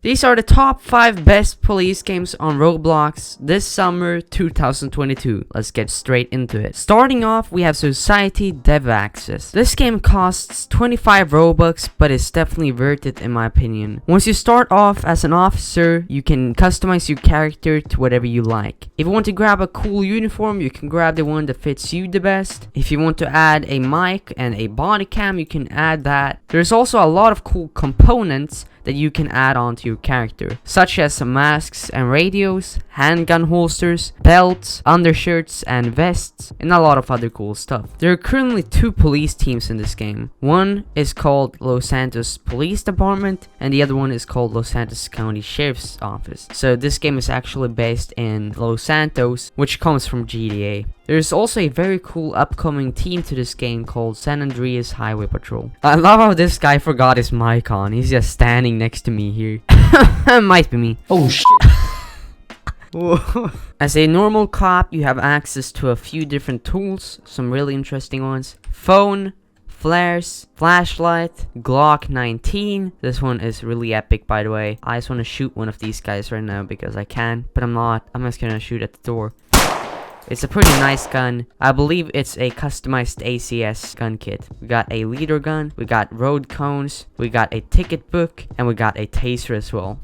These are the top 5 best police games on Roblox this summer 2022. Let's get straight into it. Starting off, we have Society Dev Access. This game costs 25 Robux, but it's definitely worth it in my opinion. Once you start off as an officer, you can customize your character to whatever you like. If you want to grab a cool uniform, you can grab the one that fits you the best. If you want to add a mic and a body cam, you can add that. There's also a lot of cool components that you can add on to your character, such as masks and radios, handgun holsters, belts, undershirts and vests, and a lot of other cool stuff. There are currently 2 police teams in this game. One is called Los Santos Police Department and the other one is called Los Santos County Sheriff's Office. So this game is actually based in Los Santos, which comes from GTA. There's also a very cool upcoming team to this game called San Andreas Highway Patrol. I love how this guy forgot his mic on. He's just standing next to me here. Might be me. Oh shit. As a normal cop, you have access to a few different tools, some really interesting ones. Phone, flares, flashlight, Glock 19. This one is really epic, by the way. I just want to shoot one of these guys right now because I can, but I'm not. I'm just gonna shoot at the door. It's a pretty nice gun. I believe it's a customized ACS gun kit. We got a leader gun, we got road cones, we got a ticket book, and we got a taser as well.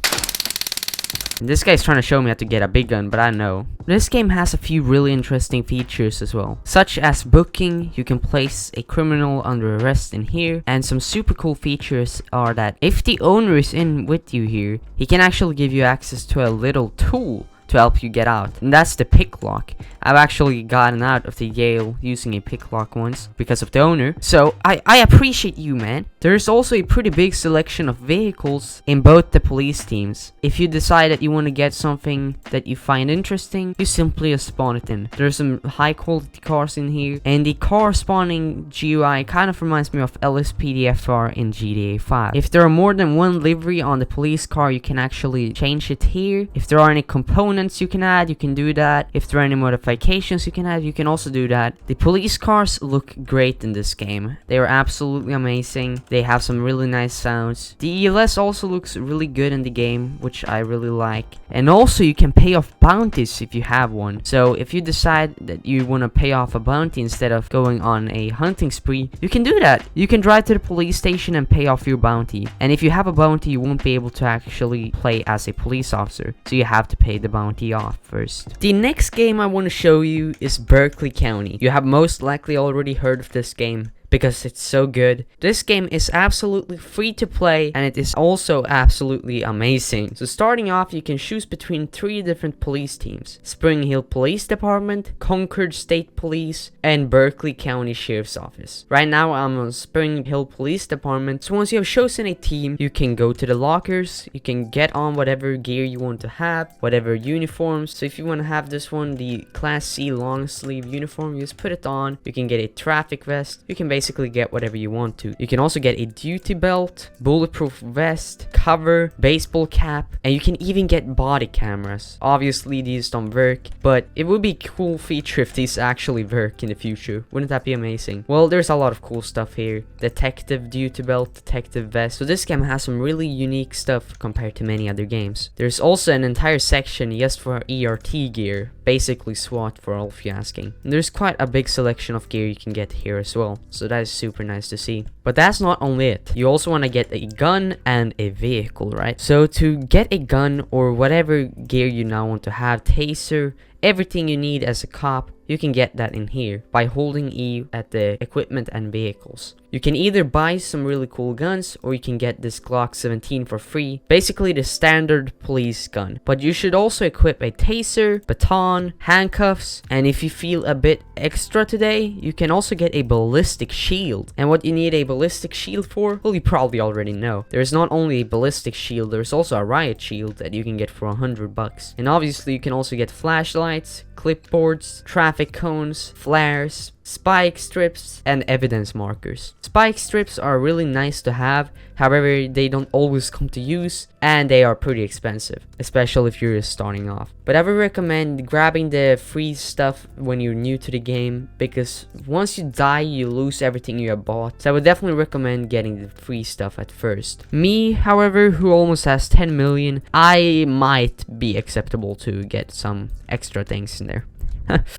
And this guy's trying to show me how to get a big gun, but I know. This game has a few really interesting features as well, such as booking. You can place a criminal under arrest in here, and some super cool features are that if the owner is in with you here, he can actually give you access to a little tool to help you get out, and that's the pick lock. I've actually gotten out of the jail using a pick lock once because of the owner, so I appreciate you, man. There's also a pretty big selection of vehicles in both the police teams. If you decide that you want to get something that you find interesting, you simply spawn it in. There's some high quality cars in here, and the car spawning GUI kind of reminds me of LSPDFR in GTA 5. If there are more than one livery on the police car, you can actually change it here. If there are any components you can add, you can do that. If there are any modifications you can add, you can also do that. The police cars look great in this game. They are absolutely amazing. They have some really nice sounds. The ELS also looks really good in the game, which I really like. And also you can pay off bounties if you have one. So if you decide that you want to pay off a bounty instead of going on a hunting spree, you can do that. You can drive to the police station and pay off your bounty. And if you have a bounty, you won't be able to actually play as a police officer, so you have to pay the bounty off first. The next game I want to show you is Berkeley County. You have most likely already heard of this game because it's so good. This game is absolutely free to play and it is also absolutely amazing. So starting off, you can choose between 3 different police teams: Spring Hill Police Department, Concord State Police, and Berkeley County Sheriff's Office. Right now I'm on Spring Hill Police Department. So once you have chosen a team, you can go to the lockers, you can get on whatever gear you want to have, whatever uniforms. So if you want to have this one, the Class C long sleeve uniform, you just put it on. You can get a traffic vest. You can basically get whatever you want to. You can also get a duty belt, bulletproof vest, cover, baseball cap, and you can even get body cameras. Obviously these don't work, but it would be a cool feature if these actually work in the future. Wouldn't that be amazing? Well, there's a lot of cool stuff here. Detective duty belt, detective vest. So this game has some really unique stuff compared to many other games. There's also an entire section just for ERT gear, basically SWAT for all of you asking. And there's quite a big selection of gear you can get here as well, so that is super nice to see. But that's not only it. You also want to get a gun and a vehicle, right? So to get a gun or whatever gear you now want to have, taser, everything you need as a cop, you can get that in here by holding E at the equipment and vehicles. You can either buy some really cool guns or you can get this Glock 17 for free, basically the standard police gun. But you should also equip a taser, baton, handcuffs, and if you feel a bit extra today, you can also get a ballistic shield. And what you need a ballistic shield for? Well, you probably already know. There's not only a ballistic shield, there's also a riot shield that you can get for $100. And obviously you can also get flashlights, clipboards, traffic cones, flares, spike strips, and evidence markers. Spike strips are really nice to have, however they don't always come to use, and they are pretty expensive, especially if you're just starting off. But I would recommend grabbing the free stuff when you're new to the game, because once you die you lose everything you have bought. So I would definitely recommend getting the free stuff at first. Me, however, who almost has 10 million, I might be acceptable to get some extra things in there.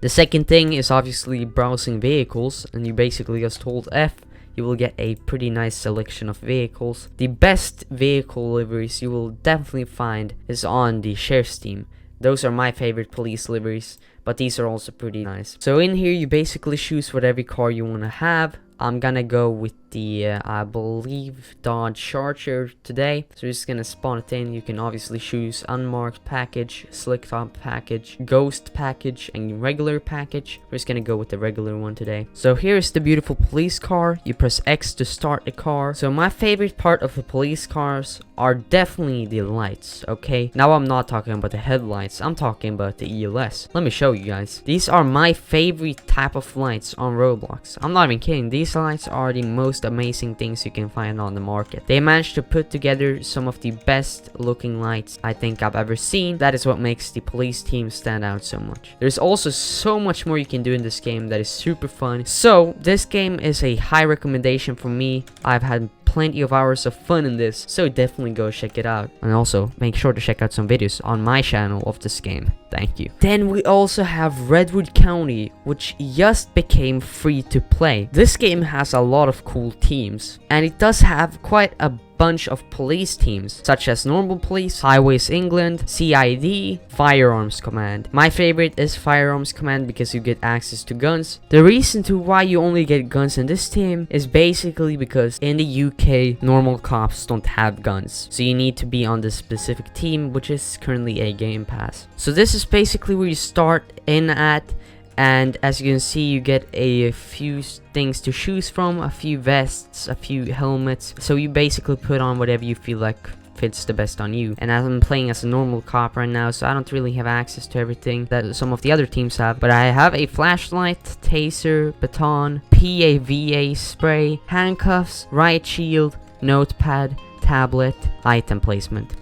The second thing is obviously browsing vehicles, and you basically just hold F. You will get a pretty nice selection of vehicles. The best vehicle liveries you will definitely find is on the sheriff's team. Those are my favorite police liveries, but these are also pretty nice. So in here you basically choose whatever car you want to have. I'm gonna go with the, I believe, Dodge Charger today. So we're just gonna spawn it in. You can obviously choose unmarked package, slick top package, ghost package, and regular package. We're just gonna go with the regular one today. So here's the beautiful police car. You press X to start the car. So my favorite part of the police cars are definitely the lights, okay? Now I'm not talking about the headlights, I'm talking about the ELS. Let me show you guys. These are my favorite type of lights on Roblox. I'm not even kidding. These lights are the most amazing things you can find on the market. They managed to put together some of the best looking lights I think I've ever seen. That is what makes the police team stand out so much. There's also so much more you can do in this game that is super fun. So this game is a high recommendation for me. I've had plenty of hours of fun in this, so definitely go check it out. And also make sure to check out some videos on my channel of this game. Thank you. Then we also have Redwood County, which just became free to play. This game has a lot of cool teams, and it does have quite a bunch of police teams, such as Normal Police, Highways England, CID, Firearms Command. My favorite is Firearms Command because you get access to guns. The reason to why you only get guns in this team is basically because in the UK, normal cops don't have guns. So you need to be on this specific team, which is currently a game pass. So this is basically where you start in at. And as you can see, you get a few things to choose from, a few vests, a few helmets. So you basically put on whatever you feel like fits the best on you. And as I'm playing as a normal cop right now, so I don't really have access to everything that some of the other teams have. But I have a flashlight, taser, baton, PAVA spray, handcuffs, riot shield, notepad, tablet, item placement.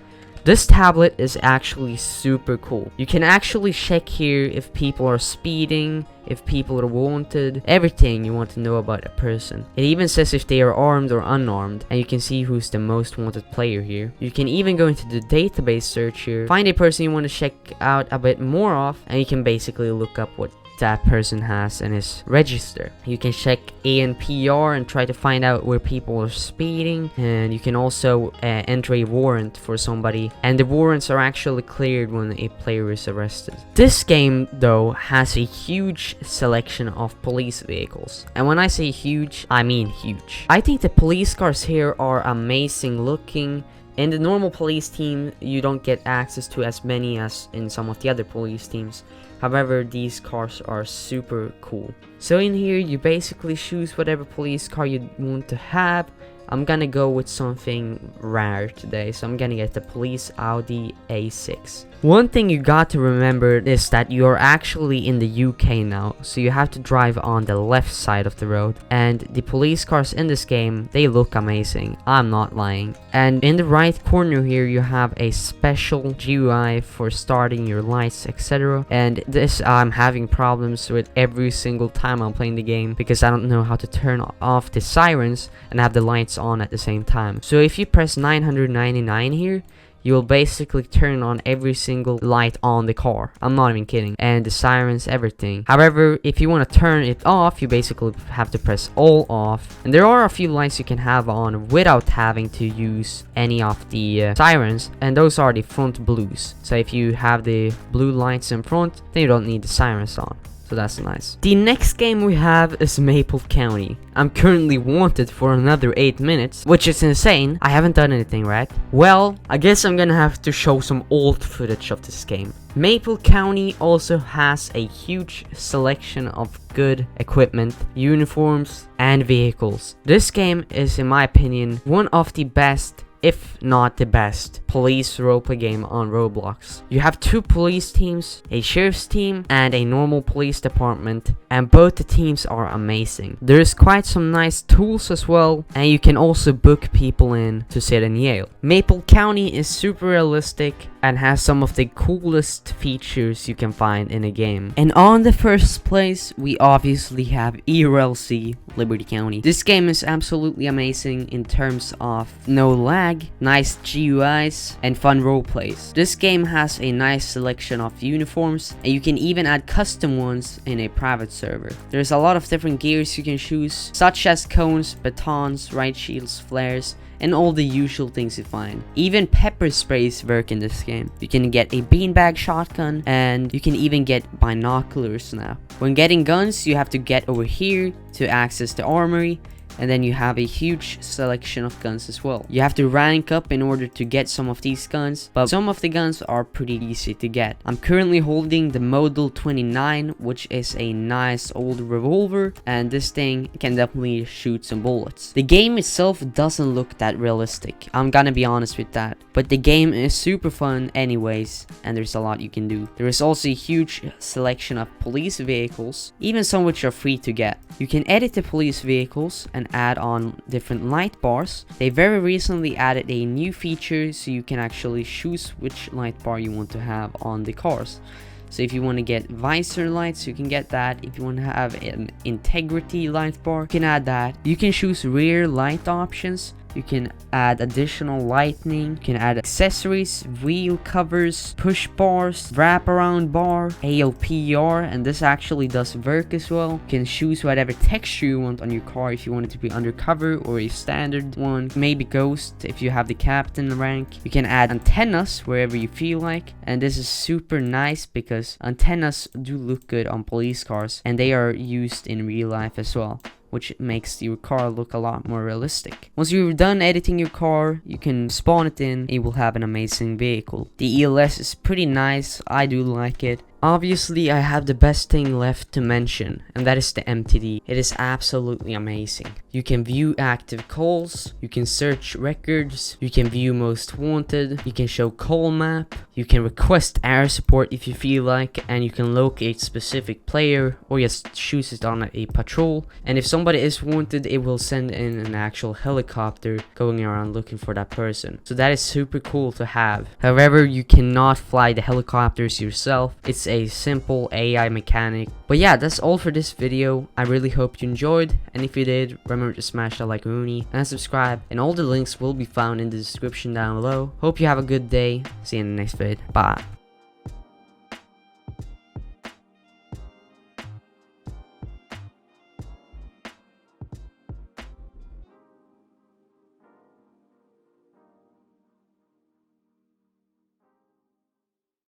This tablet is actually super cool. You can actually check here if people are speeding, if people are wanted, everything you want to know about a person. It even says if they are armed or unarmed, and you can see who's the most wanted player here. You can even go into the database search here, find a person you want to check out a bit more of, and you can basically look up what that person has in his register. You can check ANPR and try to find out where people are speeding, and you can also enter a warrant for somebody, and the warrants are actually cleared when a player is arrested. This game though has a huge selection of police vehicles, and when I say huge, I mean huge. I think the police cars here are amazing looking. In the normal police team, you don't get access to as many as in some of the other police teams. However, these cars are super cool. So in here, you basically choose whatever police car you want to have. I'm gonna go with something rare today, so I'm gonna get the police Audi A6. One thing you got to remember is that you're actually in the UK now, so you have to drive on the left side of the road. And the police cars in this game, they look amazing. I'm not lying. And in the right corner here, you have a special GUI for starting your lights, etc. And this, I'm having problems with every single time I'm playing the game because I don't know how to turn off the sirens and have the lights on at the same time. So if you press 999 here, you will basically turn on every single light on the car. I'm not even kidding. And the sirens, everything. However, if you want to turn it off, you basically have to press all off. And there are a few lights you can have on without having to use any of the sirens. And those are the front blues. So if you have the blue lights in front, then you don't need the sirens on. So that's nice. The next game we have is Maple County. I'm currently wanted for another 8 minutes, which is insane. I haven't done anything, right? Well, I guess I'm gonna have to show some old footage of this game. Maple County also has a huge selection of good equipment, uniforms, and vehicles. This game is, in my opinion, one of the best, if not the best, police roleplay game on Roblox. You have two police teams, a sheriff's team, and a normal police department, and both the teams are amazing. There's quite some nice tools as well, and you can also book people in to sit in Yale. Maple County is super realistic and has some of the coolest features you can find in a game. And on the first place, we obviously have ERLC, Liberty County. This game is absolutely amazing in terms of no lag, nice GUIs, and fun roleplays. This game has a nice selection of uniforms, and you can even add custom ones in a private server. There's a lot of different gears you can choose, such as cones, batons, riot shields, flares, and all the usual things you find. Even pepper sprays work in this game. You can get a beanbag shotgun, and you can even get binoculars now. When getting guns, you have to get over here to access the armory, and then you have a huge selection of guns as well. You have to rank up in order to get some of these guns, but some of the guns are pretty easy to get. I'm currently holding the Model 29, which is a nice old revolver, and this thing can definitely shoot some bullets. The game itself doesn't look that realistic, I'm gonna be honest with that, but the game is super fun anyways, and there's a lot you can do. There is also a huge selection of police vehicles, even some which are free to get. You can edit the police vehicles and add on different light bars. They very recently added a new feature so you can actually choose which light bar you want to have on the cars. So if you want to get visor lights, you can get that. If you want to have an integrity light bar, you can add that. You can choose rear light options. You can add additional lighting, you can add accessories, wheel covers, push bars, wraparound bar, ALPR, and this actually does work as well. You can choose whatever texture you want on your car, if you want it to be undercover or a standard one, maybe ghost if you have the captain rank. You can add antennas wherever you feel like, and this is super nice because antennas do look good on police cars, and they are used in real life as well, which makes your car look a lot more realistic. Once you're done editing your car, you can spawn it in and you will have an amazing vehicle. The ELS is pretty nice, I do like it. Obviously, I have the best thing left to mention, and that is the MTD. It is absolutely amazing. You can view active calls, you can search records, you can view most wanted, you can show call map, you can request air support if you feel like, and you can locate specific player or just choose it on a patrol. And if somebody is wanted, it will send in an actual helicopter going around looking for that person. So that is super cool to have. However, you cannot fly the helicopters yourself. It's a simple AI mechanic. But yeah, that's all for this video. I really hope you enjoyed, and if you did, remember to smash that like Rooney and subscribe, and all the links will be found in the description down below. Hope you have a good day. See you in the next vid. Bye.